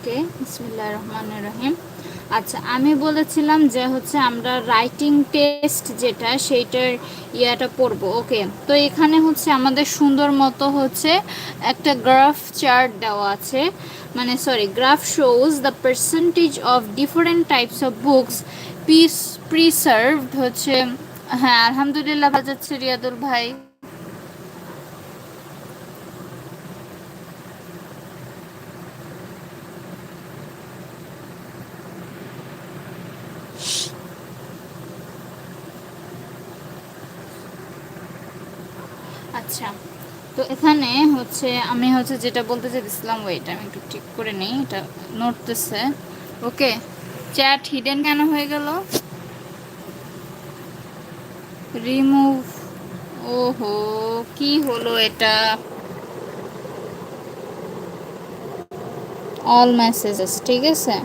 ওকে, বিসমিল্লাহির রহমানির রহিম। আচ্ছা, আমি বলেছিলাম যে হচ্ছে আমরা রাইটিং টেস্ট যেটা সেইটার ইয়াটা পড়ব। ওকে, তো এখানে হচ্ছে আমাদের সুন্দর মতো হচ্ছে একটা গ্রাফ চার্ট দেওয়া আছে, মানে sorry, graph shows the percentage of different types of books preserved হচ্ছে। হ্যাঁ, আলহামদুলিল্লাহ ভালো যাচ্ছে রিয়াদুল ভাই। আচ্ছা, তো এখানে হচ্ছে আমি হচ্ছে যেটা বলতে চাইছিলাম, ওইটা আমি একটু ঠিক করে নিই, এটা নড়তেছে। ওকে, চ্যাট হিডেন কেন হয়ে গেল? রিমুভ, ওহো, কি হলো এটা? অল মেসেজেস, ঠিক আছে।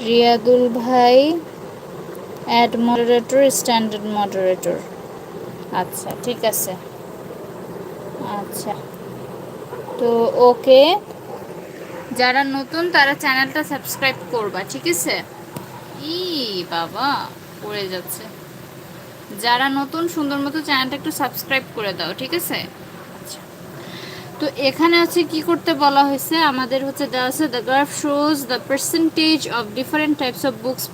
রিয়াদুল ভাই অ্যাড মডারেটর, স্ট্যান্ডার্ড মডারেটর। আচ্ছা, ঠিক আছে। আচ্ছা, তো ওকে, যারা নতুন তারা চ্যানেলটা সাবস্ক্রাইব করবা, ঠিক আছে। ই বাবা, পড়ে যাচ্ছে। যারা নতুন সুন্দর মতো চ্যানেলটা একটু সাবস্ক্রাইব করে দাও, ঠিক আছে। আচ্ছা, তো এখানে হচ্ছে কি করতে বলা হয়েছে আমাদের, হচ্ছে দেওয়া আছে the graph shows the percentage of different types of books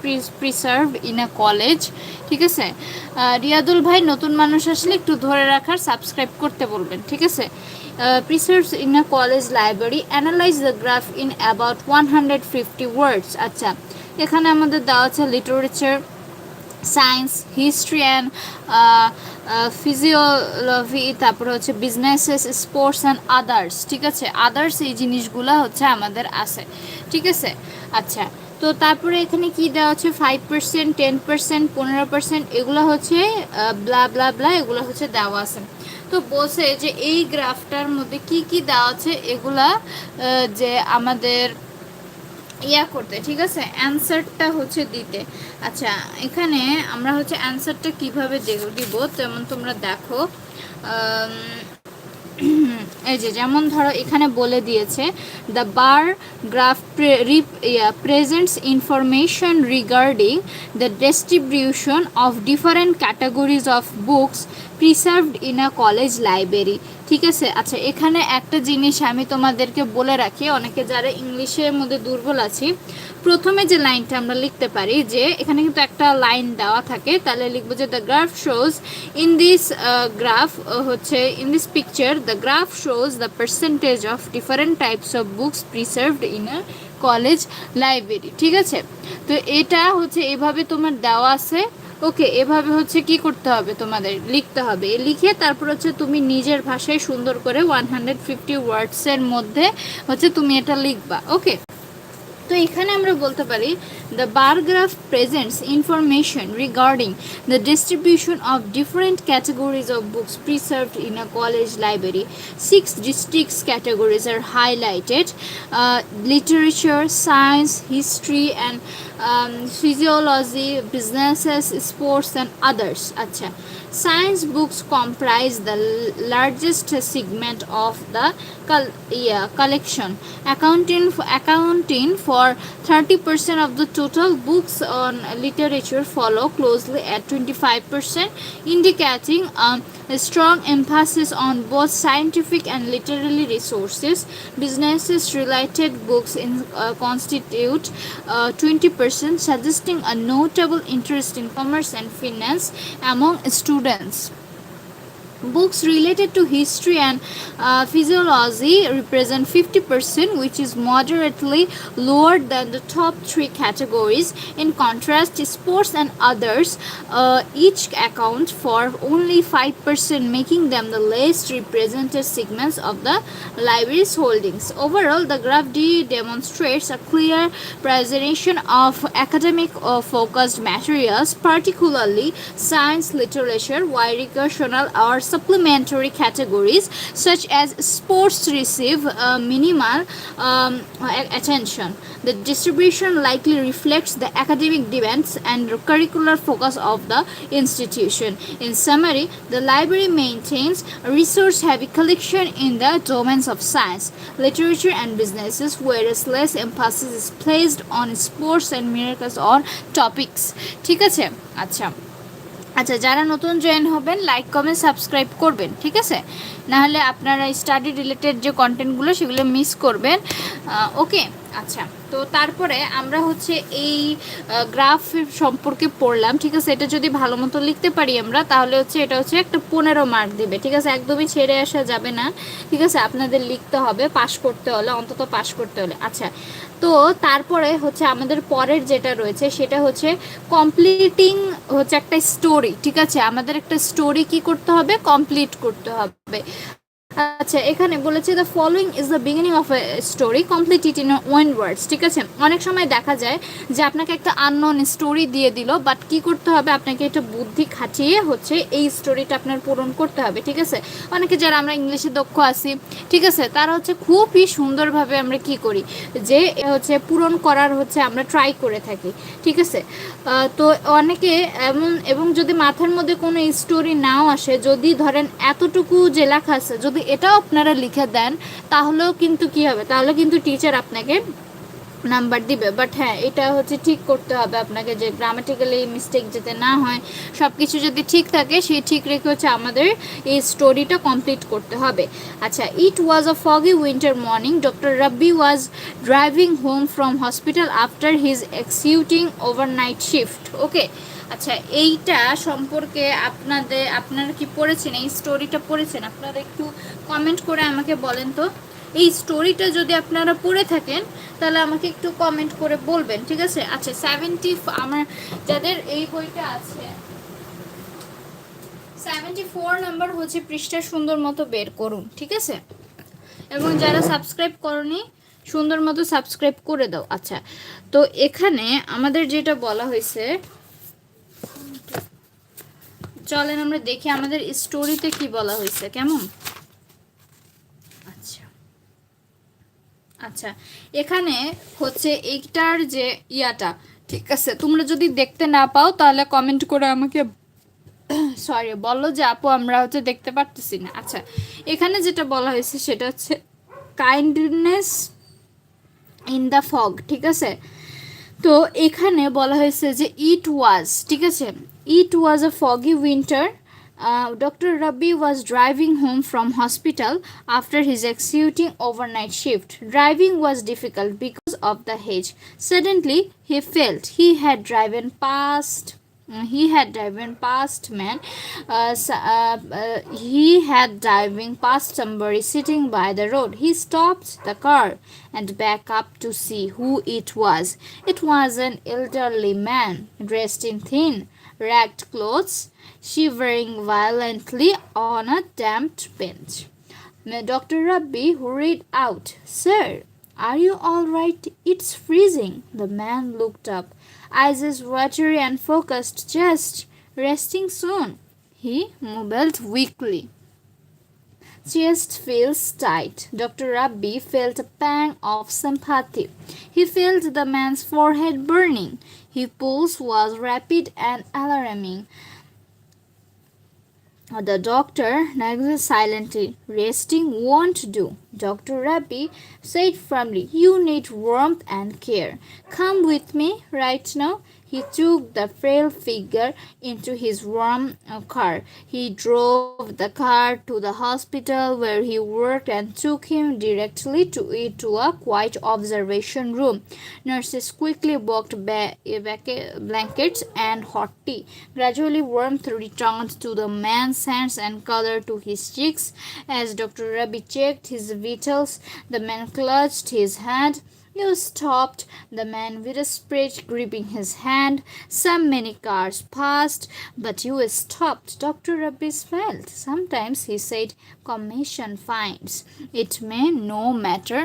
preserve in a college, ঠিক আছে। রিয়াদুল ভাই নতুন মানুষ আসলে একটু ধরে রাখার, সাবস্ক্রাইব করতে বলবেন, ঠিক আছে। Preserves in a college library, analyze the graph in about 150 words. আচ্ছা, এখানে আমাদের দেওয়া আছে literature, science, history and physiology, তারপরে হচ্ছে বিজনেসেস, স্পোর্টস অ্যান্ড আদার্স, ঠিক আছে। আদার্স এই জিনিসগুলো হচ্ছে আমাদের আছে, ঠিক আছে। আচ্ছা, তো তারপরে এখানে কি দেওয়া হচ্ছে 5%, 10%, 15%, এগুলো হচ্ছে ব্লা ব্লা ব্লা, এগুলো হচ্ছে দেওয়া আছে। তো বলছে যে এই গ্রাফটার মধ্যে কি কি দেওয়া আছে এগুলা যে আমাদের ইয়া করতে, ঠিক আছে, অ্যান্সারটা হচ্ছে দিতে। আচ্ছা, এখানে আমরা হচ্ছে অ্যান্সারটা কীভাবে দিব, তেমন তোমরা দেখো। এই যে যেমন ধরো এখানে বলে দিয়েছে the bar graph presents information regarding the distribution of different categories of books preserved in a college library, ঠিক আছে। আচ্ছা, এখানে একটা জিনিস আমি তোমাদেরকে বলে রাখি, অনেকে যারা ইংলিশের মধ্যে দুর্বল আছি, প্রথমে যে লাইনটা আমরা লিখতে পারি, যে এখানে কিন্তু একটা লাইন দেওয়া থাকে, তাহলে লিখবো যে the graph shows in this graph হচ্ছে in this picture the graph shows the percentage of different types of books preserved in a college library, ঠিক আছে। তো এটা হচ্ছে এভাবে তোমার দেওয়া আছে। ওকে, এভাবে হচ্ছে কি করতে হবে, তোমাদের লিখতে হবে, লিখে তারপর হচ্ছে তুমি নিজের ভাষায় সুন্দর করে 150 ওয়ার্ডসের মধ্যে হচ্ছে তুমি এটা লিখবা। ওকে, তো এখানে আমরা বলতে পারি the bar graph presents information regarding the distribution of different categories of books preserved in a college library. 6 districts categories are highlighted: literature, science, history and physiology, businesses, sports and others. আচ্ছা, science books comprise the largest segment of the collection, accounting for 30% of the total. Books on literature follow closely at 25%, indicating a strong emphasis on both scientific and literary resources. Businesses related books constitute 20%, suggesting a notable interest in commerce and finance among students. Books related to history and physiology represent 50%, which is moderately lower than the top three categories. In contrast, sports and others each account for only 5%, making them the least represented segments of the library's holdings. Overall, the graph demonstrates a clear preservation of academic focused materials, particularly science literature, while recreational hours supplementary categories such as sports receive minimal attention. The distribution likely reflects the academic demands and curricular focus of the institution. In summary, the library maintains a resource-heavy collection in the domains of science, literature, and businesses, whereas less emphasis is placed on sports and miracles on topics. ঠিক আছে? আচ্ছা আচ্ছা, যারা নতুন join হবেন like comment subscribe করবেন, ঠিক আছে? নাহলে আপনারা স্টাডি রিলেটেড যে কন্টেন্টগুলো সেগুলো মিস করবেন। ওকে, আচ্ছা, তো তারপরে আমরা হচ্ছে এই গ্রাফ সম্পর্কে পড়লাম, ঠিক আছে? এটা যদি ভালো মতো লিখতে পারি আমরা, তাহলে হচ্ছে এটা হচ্ছে একটা 15 মার্ক দেবে, ঠিক আছে? একদমই ছেড়ে আসা যাবে না, ঠিক আছে? আপনাদের লিখতে হবে পাস করতে হলে, অন্তত পাস করতে হলে। আচ্ছা, তো তারপরে হচ্ছে আমাদের পরের যেটা রয়েছে সেটা হচ্ছে কমপ্লিটিং হচ্ছে একটা স্টোরি, ঠিক আছে? আমাদের একটা স্টোরি কি করতে হবে? কমপ্লিট করতে হবে। আচ্ছা, এখানে বলেছে the following is the beginning of a story, complete it in one words, ঠিক আছে? অনেক সময় দেখা যায় যে আপনাকে একটা আননোন স্টোরি দিয়ে দিল, বাট কি করতে হবে? আপনাকে এটা বুদ্ধি খাটিয়ে হচ্ছে এই স্টোরিটা আপনার পূরণ করতে হবে, ঠিক আছে? অনেকে যারা আমরা ইংলিশে দক্ষ আছি, ঠিক আছে, তারা হচ্ছে খুবই সুন্দরভাবে আমরা কি করি যে হচ্ছে পূরণ করার হচ্ছে আমরা ট্রাই করে থাকি, ঠিক আছে? তো অনেকে এবং যদি মাথার মধ্যে কোনো স্টোরি নাও আসে, যদি ধরেন এতটুকু যে লেখা আছে যদি এটাও আপনারা লিখে দেন, তাহলেও কিন্তু কি হবে? তাহলে কিন্তু টিচার আপনাকে নাম্বার দিবে। বাট হ্যাঁ, এটা হচ্ছে ঠিক করতে হবে আপনাকে যে গ্রামাটিক্যালি মিস্টেক যাতে না হয়, সব কিছু যদি ঠিক থাকে সেই ঠিক রেখে হচ্ছে আমাদের এই স্টোরিটা কমপ্লিট করতে হবে। আচ্ছা, it was a foggy winter morning. Doctor Rabbi was driving home from hospital after his executing overnight shift. Okay, আচ্ছা, এইটা সম্পর্কে আপনারা কি পড়েছেন? এই স্টোরিটা পড়েছেন? আপনারা একটু কমেন্ট করে আমাকে বলেন তো। এই স্টোরিটা যদি আপনারা পড়ে থাকেন তাহলে আমাকে একটু কমেন্ট করে বলবেন, ঠিক আছে? আচ্ছা, 70 আমার যাদের এই বইটা আছে 74 নাম্বার হচ্ছে পৃষ্ঠা সুন্দর মতো বের করুন, ঠিক আছে? এবং যারা সাবস্ক্রাইব করনি সুন্দর মতো সাবস্ক্রাইব করে দাও। আচ্ছা, তো এখানে আমাদের যেটা বলা হয়েছে, চলেন আমরা দেখি আমাদের স্টোরিতে কি বলা হয়েছে, কেমন? আচ্ছা আচ্ছা, এখানে হচ্ছে এইটার যে ইয়াটা, ঠিক আছে? তোমরা যদি দেখতে না পাও তাহলে কমেন্ট করে আমাকে সরি বলো যে আপু আমরা হচ্ছে দেখতে পারতেছি না। আচ্ছা, এখানে যেটা বলা হয়েছে সেটা হচ্ছে কাইন্ডনেস ইন দ্য ফগ, ঠিক আছে? তো এখানে বলা হয়েছে যে ইট ওয়াজ, ঠিক আছে? ইট was a foggy winter. Dr. Rabbi was driving home from hospital after his executing overnight shift. Driving was difficult because of the hedge. Suddenly, he felt he had driven past man. He had driving past somebody sitting by the road. He stopped the car and backed up to see who it was. It was an elderly man dressed in thin, ragged clothes, shivering violently on a damp bench. Dr. Rabbi hurried out. Sir, are you all right? It's freezing. The man looked up, eyes watery and focused. Just resting soon. He mumbled weakly. Chest feels tight. Dr. Rabbi felt a pang of sympathy. He felt the man's forehead burning. His pulse was rapid and alarming. The doctor nodded silently. Resting won't do, Dr. Rabbi said firmly. You need warmth and care. Come with me right now. He took the frail figure into his warm car. He drove the car to the hospital where he worked and took him directly to a quiet observation room. Nurses quickly walked blankets and hot tea. Gradually warmth returned to the man's hands and color to his cheeks. As Dr. Rabbi checked his vitals, the man clutched his hand. You stopped, the man whispered, gripping his hand. Many cars passed, but you stopped. Dr. Rabbi smiled. Sometimes, he said, commission finds. It may no matter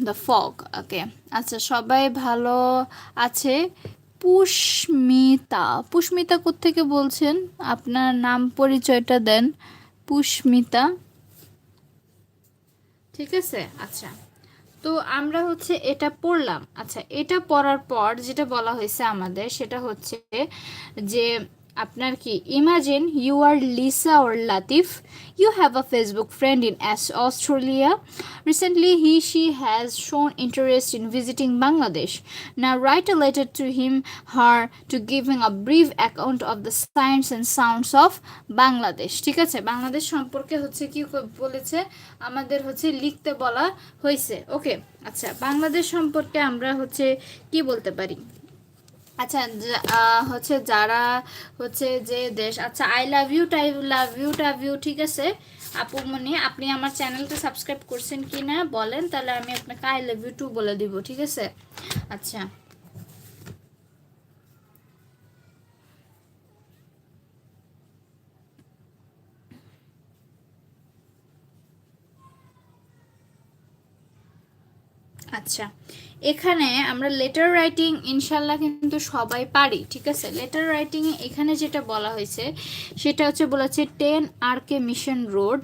the fog. Okay, আচ্ছা, সবাই ভালো আছে পুষ্মিতা, পুষ্মিতা কোত্থেকে বলছেন? আপনার নাম পরিচয়টা দেন। পুষ্মিতা, ঠিক আছে। আচ্ছা, তো আমরা হচ্ছে এটা পড়লাম। আচ্ছা, এটা পড়ার পর যেটা বলা হয়েছে আমাদের সেটা হচ্ছে যে আপনার কি, imagine you are Lisa or Latif, you have a Facebook friend in Australia. Recently she has shown interest in visiting Bangladesh. Now write a letter to her to giving a brief account of the signs and sounds of Bangladesh. ঠিক আছে, বাংলাদেশ সম্পর্কে হচ্ছে কি বলেছে আমাদের, হচ্ছে লিখতে বলা হয়েছে। ওকে, আচ্ছা, বাংলাদেশ সম্পর্কে আমরা হচ্ছে কি বলতে পারি? আচ্ছা, হচ্ছে যারা হচ্ছে যে দেশ, আচ্ছা, আই লাভ ইউ, টাভ ইউ, ঠিক আছে আপু মনি, আপনি আমার চ্যানেলটা সাবস্ক্রাইব করছেন কি না বলেন, তাহলে আমি আপনাকে আই লাভ ইউ টু বলে দিব, ঠিক আছে। আচ্ছা, আচ্ছা, এখানে আমরা লেটার রাইটিং ইনশাল্লাহ কিন্তু সবাই পারি, ঠিক আছে। লেটার রাইটিং এখানে যেটা বলা হয়েছে সেটা হচ্ছে বলেছে 10 RK Mission Road,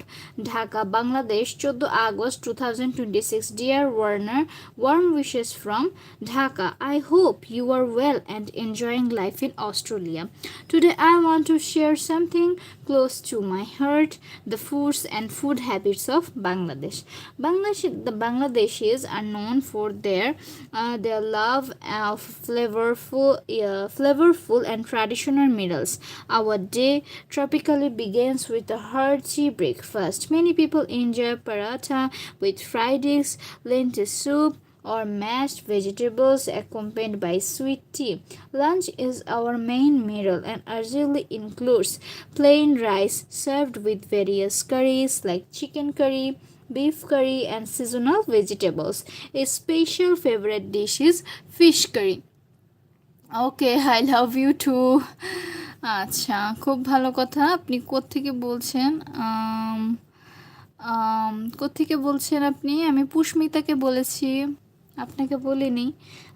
Dhaka, Bangladesh, 14 August 2026। Dear Warner, warm wishes from Dhaka. I hope you are well and enjoying life in Australia. Today I want to share something close to my heart, the foods and food habits of Bangladesh. The Bangladeshis are known for their love of flavorful and traditional meals. Our day tropically begins with a hearty breakfast. Many people enjoy paratha with fried eggs, lentil soup, or mashed vegetables accompanied by sweet tea. Lunch is our main meal and usually includes plain rice served with various curries like chicken curry, beef curry, and seasonal vegetables. A special favorite dish is fish curry. Okay, I love you too. আচ্ছা, খুব ভালো কথা। আপনি কোত্থেকে বলছেন? কোত্থেকে বলছেন আপনি? আমি পুষ্মিতাকে বলেছি, আপনাকে বলিনি।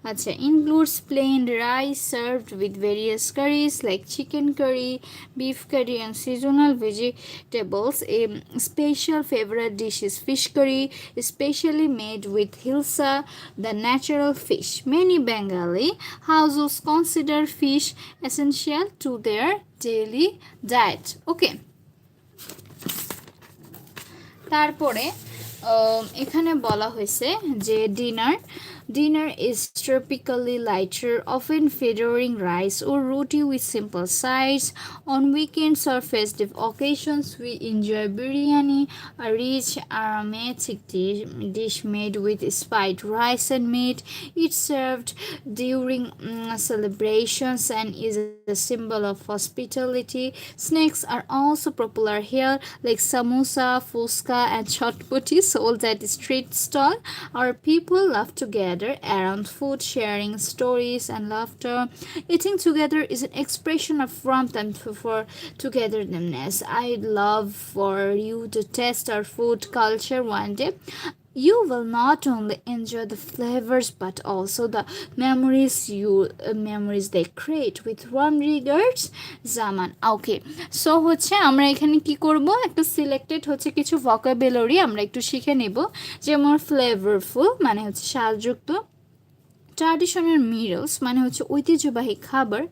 আচ্ছা, includes plain rice served with various curries like chicken curry, beef curry, and seasonal vegetables. A special favorite dish is fish curry, especially made with hilsa, the natural fish. Many Bengali households consider fish essential to their daily diet. Okay. তারপরে এখানে বলা হয়েছে যে Dinner is typically lighter, often featuring rice or roti with simple sides. On weekends or festive occasions, we enjoy biryani, a rich aromatic dish made with spiced rice and meat. It's served during celebrations and is a symbol of hospitality. Snacks are also popular here, like samosa, fuska, and chotpoti sold at street stall. Our people love to gather around food, sharing stories and laughter. Eating together is an expression of warmth and for togetherness. I'd love for you to test our food culture one day. You will not only enjoy the flavors but also the memories they create. With warm regards, Zaman. Okay, so হচ্ছে আমরা এখানে কি করব, একটা selected হচ্ছে কিছু vocabulary আমরা একটু শিখে নেব। যেমন ফ্লেভারফুল মানে হচ্ছে স্বাদযুক্ত, ট্র্যাডিশনাল মিলস মানে হচ্ছে ঐতিহ্যবাহী খাবার,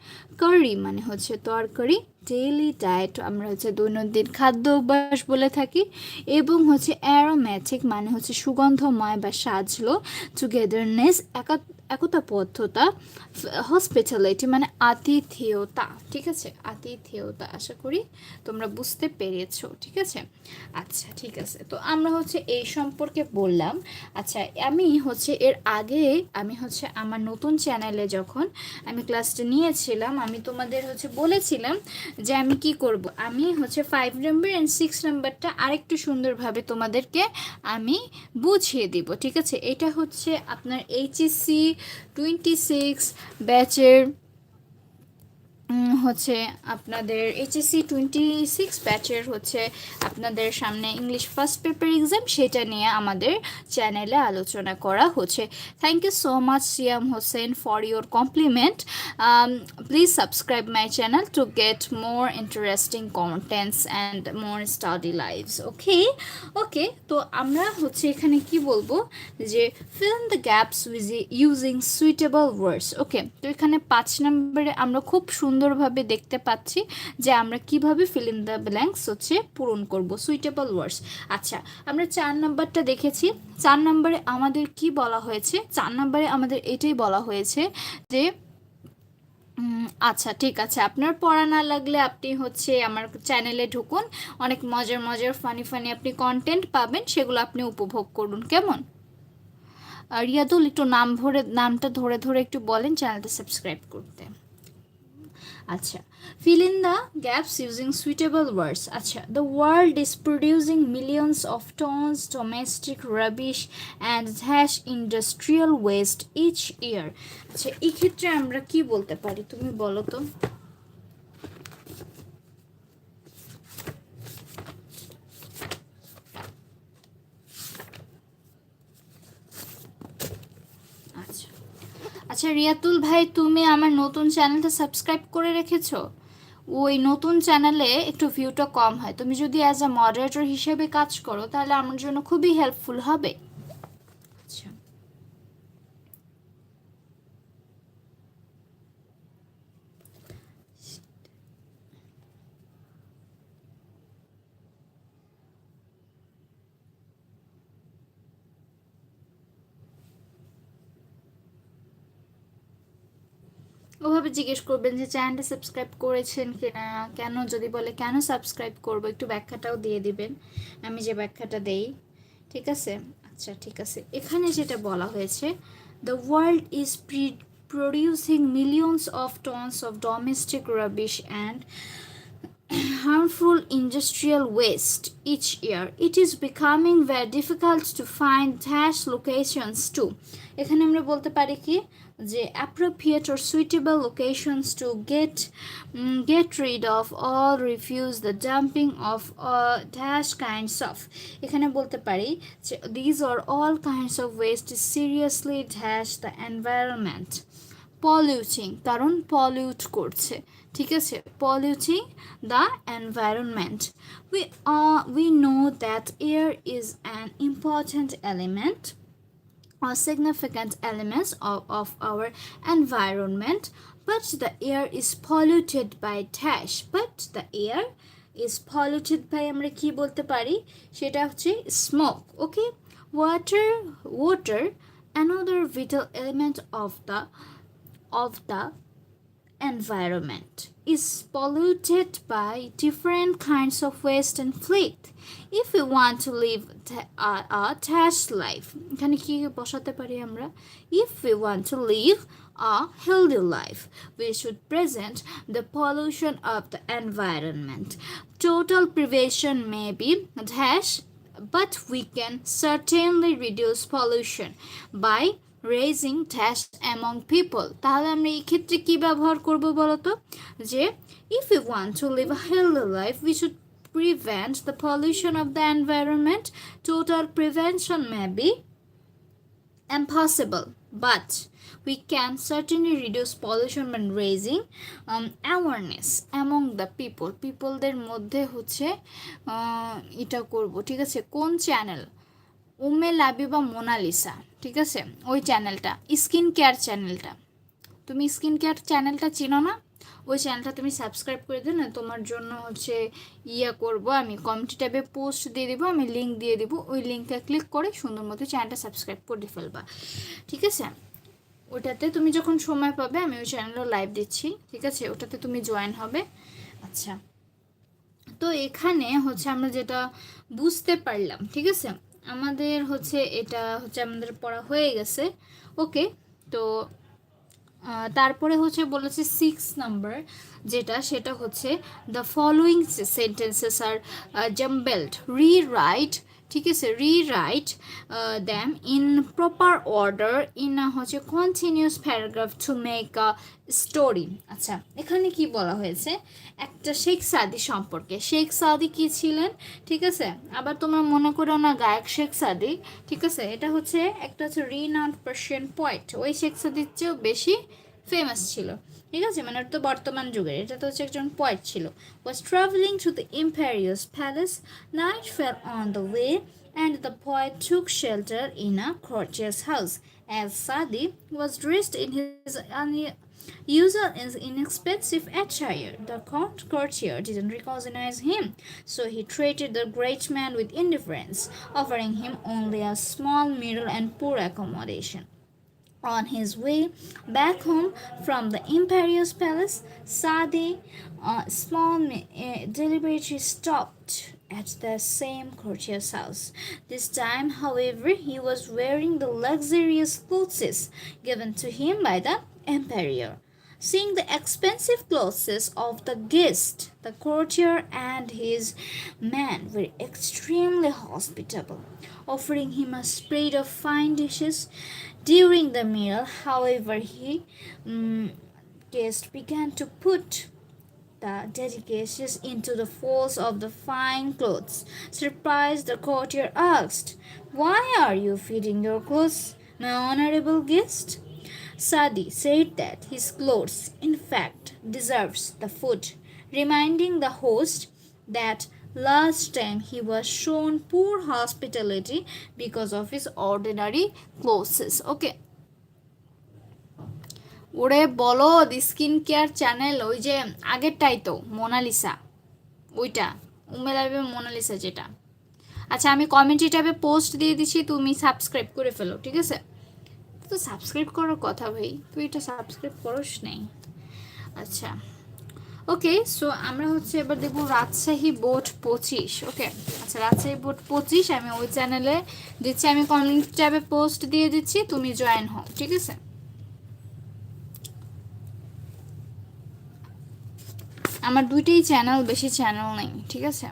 কারি মানে হচ্ছে তরকারি, ডেইলি ডায়েট আমরা হচ্ছে দৈনন্দিন খাদ্য অভ্যাস বলে থাকি, এবং হচ্ছে অ্যারোম্যাটিক মানে হচ্ছে সুগন্ধময় বা সাজলো, টুগেদারনেস একতাবদ্ধতা, হসপিটালিটি মানে আতিথেয়তা, ঠিক আছে, আতিথেয়তা। আশা করি তোমরা বুঝতে পেরেছো, ঠিক আছে। আচ্ছা, ঠিক আছে, তো আমরা হচ্ছে এই সম্পর্কে বললাম। আচ্ছা, আমি হচ্ছে এর আগে আমি হচ্ছে আমার নতুন চ্যানেলে যখন আমি ক্লাসটা নিয়েছিলাম, আমি তোমাদের হচ্ছে বলেছিলাম যে আমি কি করব, আমি হচ্ছে 5 নাম্বার অ্যান্ড 6 নাম্বারটা আরেকটু সুন্দরভাবে তোমাদেরকে আমি বুঝিয়ে দিব, ঠিক আছে। এটা হচ্ছে আপনার HSC 26 ব্যাচের হচ্ছে আপনাদের এইচএসসি 26 ব্যাচের হচ্ছে আপনাদের সামনে ইংলিশ ফার্স্ট পেপার এক্সাম, সেটা নিয়ে আমাদের চ্যানেলে আলোচনা করা হচ্ছে। Thank you so much Siam Hossain for your compliment. Please subscribe my channel to get more interesting contents and more study lives. Okay okay, তো আমরা হচ্ছে এখানে কি বলবো যে fill in the gaps with using suitable words. ওকে, তো এখানে 5 নম্বরে আমরা খুব সুন্দরভাবে দেখতে পাচ্ছি যে আমরা কিভাবে fill in the blanks হচ্ছে পূরণ করব suitable words। আচ্ছা, আমরা 4 নম্বরটা দেখেছি। 4 নম্বরে আমাদের কি বলা হয়েছে? 4 নম্বরে আমাদের এটাই বলা হয়েছে যে আচ্ছা ঠিক আছে, আপনার পড়া না লাগলে আপনি হচ্ছে আমার চ্যানেলে ঢুকুন, অনেক মজার মজার ফানি ফানি আপনি কন্টেন্ট পাবেন, সেগুলো আপনি উপভোগ করুন। কেমন? রিয়াদুল, একটু নামটা ধরে ধরে একটু বলেন চ্যানেলটা সাবস্ক্রাইব করতে। আচ্ছা, fill in the gaps using suitable words. আচ্ছা, the world is producing millions of tons domestic rubbish and dash industrial waste each year. আচ্ছা, এই ক্ষেত্রে আমরা কি বলতে পারি, তুমি বলো তো? আচ্ছা রিয়াতুল ভাই, তুমি আমার নতুন চ্যানেলটা সাবস্ক্রাইব করে রেখেছো? ওই নতুন চ্যানেলে একটু ভিউটা কম হয়, তুমি যদি অ্যাজ আ মডারেটর হিসেবে কাজ করো তাহলে আমার জন্য খুবই হেল্পফুল হবে। আচ্ছা, ওভাবে জিজ্ঞেস করবেন যে চ্যানেলটা সাবস্ক্রাইব করেছেন কিনা, কেন, যদি বলে কেন সাবস্ক্রাইব করবো একটু ব্যাখ্যাটাও দিয়ে দিবেন, আমি যে ব্যাখ্যাটা দেই। ঠিক আছে? আচ্ছা ঠিক আছে, এখানে যেটা বলা হয়েছে, the world is producing millions of tons of domestic rubbish and harmful industrial waste each year. It is becoming very difficult to find dash locations too. এখানে আমরা বলতে পারি কি যে appropriate or suitable locations to get rid of all refuse the dumping of dash kinds of. এখানে বলতে পারি যে these are all kinds of waste is seriously dash the environment. Polluting, কারণ পলিউট করছে, ঠিক আছে, polluting the environment. we know that air is an important element or significant elements of our environment, but the air is polluted by dash. But the air is polluted by আমরা কি বলতে পারি, সেটা হচ্ছে smoke. Okay, water another vital element of the environment is polluted by different kinds of waste and fluid. If we want to live a dash life, এখানে কি বসাতে পারি আমরা, if we want to live a healthy life, we should present the pollution of the environment. Total prevention may be dash, but we can certainly reduce pollution by raising dash among people. তাহলে আমরা এই ক্ষেত্রে কি ব্যবহার করব বলো তো, যে if we want to live a healthy life we should prevent the pollution of the environment. Total prevention may be impossible, but we can certainly reduce pollution by raising awareness among the peopleদের মধ্যে হচ্ছে এটা করব। ঠিক আছে, কোন channel? Umme Labiba Mona Lisa, ঠিক আছে, ওই চ্যানেলটা, স্কিন কেয়ার চ্যানেলটা, তুমি স্কিন কেয়ার চ্যানেলটা চিনো না? ওই চ্যানেলটা তুমি সাবস্ক্রাইব করে দিও না, তোমার জন্য হচ্ছে করব, আমি কমিউনিটি ট্যাবে পোস্ট দিয়ে দেবো, আমি লিঙ্ক দিয়ে দেবো, ওই লিঙ্কে ক্লিক করে সুন্দর মতো চ্যানেলটা সাবস্ক্রাইব করে ফেলবা। ঠিক আছে, ওটাতে তুমি যখন সময় পাবে, আমি ওই চ্যানেলও লাইভ দিচ্ছি, ঠিক আছে, ওটাতে তুমি জয়েন হবে। আচ্ছা, তো এখানে হচ্ছে আমরা যেটা বুঝতে পারলাম, ঠিক আছে, আমাদের হচ্ছে এটা হচ্ছে আমাদের পড়া হয়ে গেছে। ওকে, তো তারপরে হচ্ছে বলেছে 6 নাম্বার যেটা, সেটা হচ্ছে the following sentences are jumbled, rewrite ঠিক আছে, rewrite them in proper order in হচ্ছে continuous paragraph to make a story. আচ্ছা, এখানে কি বলা হয়েছে, একটা শেখ সাদি সম্পর্কে। শেখ সাদি কি ছিলেন, ঠিক আছে, আবার তোমরা মনে করো না গায়ক শেখ সাদি, ঠিক আছে, এটা হচ্ছে একটা হচ্ছে রিনাউন্ড পার্সিয়ান পয়েট, ওই শেখ সাদির চেয়েও বেশি ফেমাস ছিল, ঠিক আছে, মানে তো বর্তমান যুগের, এটা তো হচ্ছে একজন পয়েট ছিল। was traveling to the imperious palace, night fell on the way and the poet took shelter in a courtier's house. As Sadi was dressed in his usual inexpensive attire, the courtier didn't recognize him, so he treated the great man with indifference, offering him only a small meal and poor accommodation. On his way back home from the imperious palace, Sadi deliberately stopped at the same courtier's house. This time, however, he was wearing the luxurious clothes given to him by the emperor. Seeing the expensive clothes of the guest, the courtier and his man were extremely hospitable, offering him a spread of fine dishes. During the meal, however, guest began to put the delicacies into the folds of the fine clothes. Surprised, the courtier asked, "Why are you feeding your clothes, my honorable guest?" Sadi said that his clothes, in fact, deserves the food, reminding the host that last time he was shown poor hospitality because of his ordinary clothes. Okay. ওরে বলো skin care channel, ওই যে আগেরটাই তো Mona Lisa, ওইটা উমেলাবে Mona Lisa যেটা। আচ্ছা, আমি commentary ট্যাবে পোস্ট দিয়ে দিচ্ছি, তুমি সাবস্ক্রাইব করে ফেলো, ঠিক আছে? তো সাবস্ক্রাইব করার কথা ভাই, তুই এটা সাবস্ক্রাইব করস নাই। আচ্ছা, ওকে, সো আমরা হচ্ছে এবার দেখবো রাজশাহী বোর্ড 25। ওকে, আচ্ছা, রাজশাহী বোর্ড 25 আমি ওই চ্যানেলে দিচ্ছি, আমি কমেন্ট ট্যাবে পোস্ট দিয়ে দিচ্ছি, তুমি জয়েন হও, ঠিক আছে? আমার দুইটাই চ্যানেল, বেশি চ্যানেল নেই, ঠিক আছে?